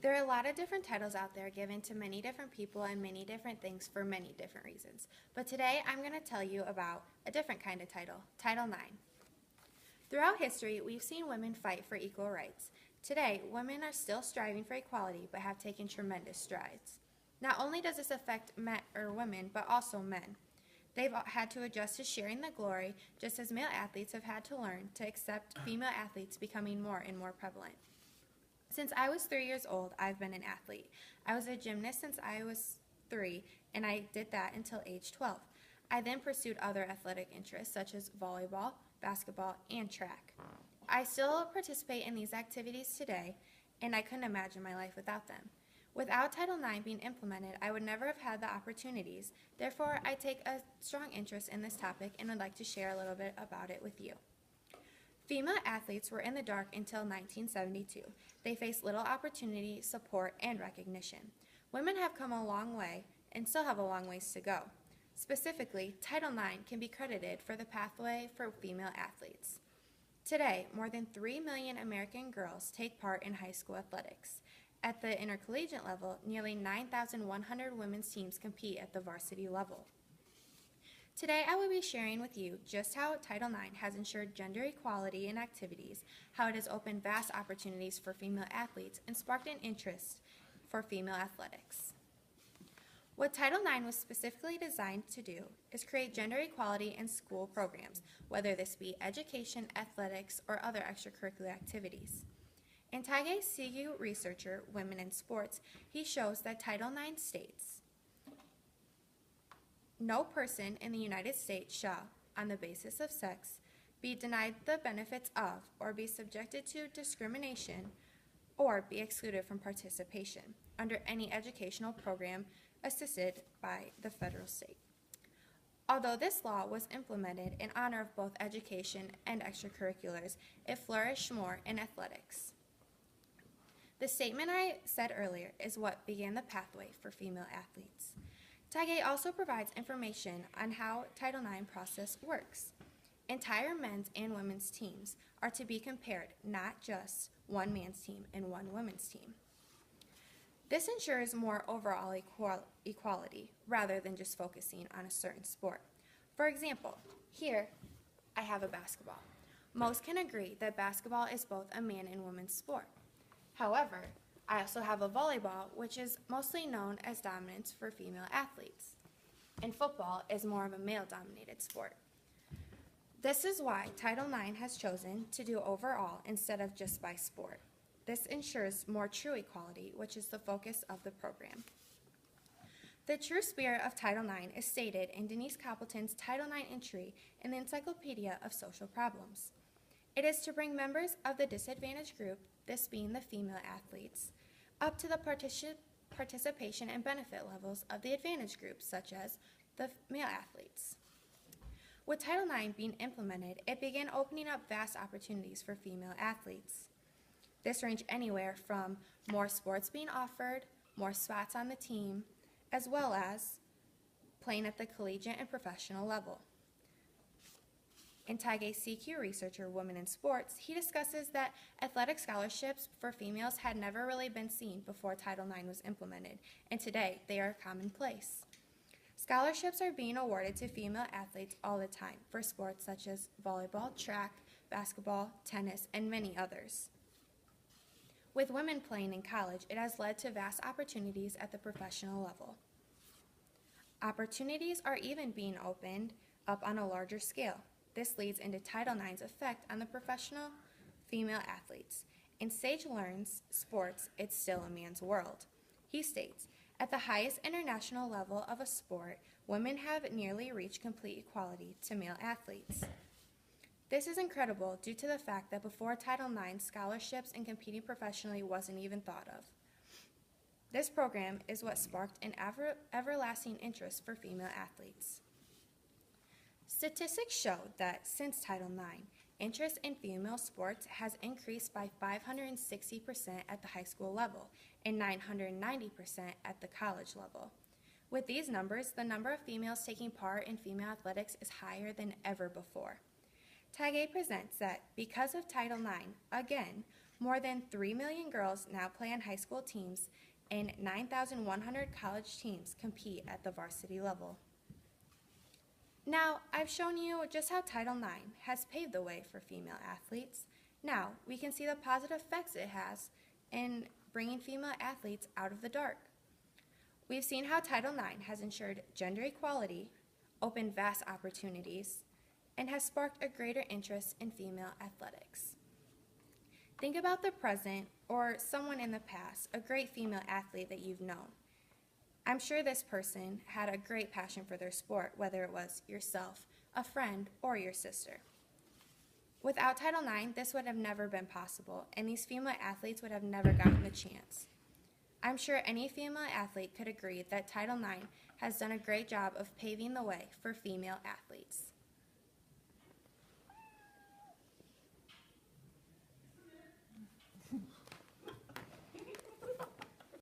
There are a lot of different titles out there given to many different people and many different things for many different reasons. But today I'm going to tell you about a different kind of title, Title IX. Throughout history, we've seen women fight for equal rights. Today, women are still striving for equality but have taken tremendous strides. Not only does this affect women, but also men. They've had to adjust to sharing the glory, just as male athletes have had to learn to accept female athletes becoming more and more prevalent. Since I was 3 years old, I've been an athlete. I was a gymnast since I was 3, and I did that until age 12. I then pursued other athletic interests such as volleyball, basketball, and track. I still participate in these activities today, and I couldn't imagine my life without them. Without Title IX being implemented, I would never have had the opportunities. Therefore, I take a strong interest in this topic and would like to share a little bit about it with you. Female athletes were in the dark until 1972. They faced little opportunity, support, and recognition. Women have come a long way and still have a long ways to go. Specifically, Title IX can be credited for the pathway for female athletes. Today, more than 3 million American girls take part in high school athletics. At the intercollegiate level, nearly 9,100 women's teams compete at the varsity level. Today, I will be sharing with you just how Title IX has ensured gender equality in activities, how it has opened vast opportunities for female athletes, and sparked an interest for female athletics. What Title IX was specifically designed to do is create gender equality in school programs, whether this be education, athletics, or other extracurricular activities. In Tage-Sigu researcher, Women in Sports, he shows that Title IX states, "No person in the United States shall, on the basis of sex, be denied the benefits of, or be subjected to discrimination, or be excluded from participation under any educational program assisted by the federal state." Although this law was implemented in honor of both education and extracurriculars, it flourished more in athletics. The statement I said earlier is what began the pathway for female athletes. Tage also provides information on how Title IX process works. Entire men's and women's teams are to be compared, not just one man's team and one women's team. This ensures more overall equality rather than just focusing on a certain sport. For example, here I have a basketball. Most can agree that basketball is both a man and woman's sport. However, I also have a volleyball, which is mostly known as dominance for female athletes, and football is more of a male-dominated sport. This is why Title IX has chosen to do overall instead of just by sport. This ensures more true equality, which is the focus of the program. The true spirit of Title IX is stated in Denise Coppleton's Title IX entry in the Encyclopedia of Social Problems. It is to bring members of the disadvantaged group, this being the female athletes, up to the participation and benefit levels of the advantaged groups, such as the male athletes. With Title IX being implemented, it began opening up vast opportunities for female athletes. This ranged anywhere from more sports being offered, more spots on the team, as well as playing at the collegiate and professional level. In Tage-Sigu researcher, Women in Sports, he discusses that athletic scholarships for females had never really been seen before Title IX was implemented, and today they are commonplace. Scholarships are being awarded to female athletes all the time for sports such as volleyball, track, basketball, tennis, and many others. With women playing in college, it has led to vast opportunities at the professional level. Opportunities are even being opened up on a larger scale. This leads into Title IX's effect on the professional female athletes. In Sage Learns Sports, It's Still a Man's World. He states, "At the highest international level of a sport, women have nearly reached complete equality to male athletes." This is incredible due to the fact that before Title IX, scholarships and competing professionally wasn't even thought of. This program is what sparked an everlasting interest for female athletes. Statistics show that since Title IX, interest in female sports has increased by 560% at the high school level and 990% at the college level. With these numbers, the number of females taking part in female athletics is higher than ever before. Tage presents that because of Title IX, again, More than 3 million girls now play on high school teams, and 9,100 college teams compete at the varsity level. Now, I've shown you just how Title IX has paved the way for female athletes. Now, we can see the positive effects it has in bringing female athletes out of the dark. We've seen how Title IX has ensured gender equality, opened vast opportunities, and has sparked a greater interest in female athletics. Think about the present or someone in the past, a great female athlete that you've known. I'm sure this person had a great passion for their sport, whether it was yourself, a friend, or your sister. Without Title IX, this would have never been possible, and these female athletes would have never gotten the chance. I'm sure any female athlete could agree that Title IX has done a great job of paving the way for female athletes.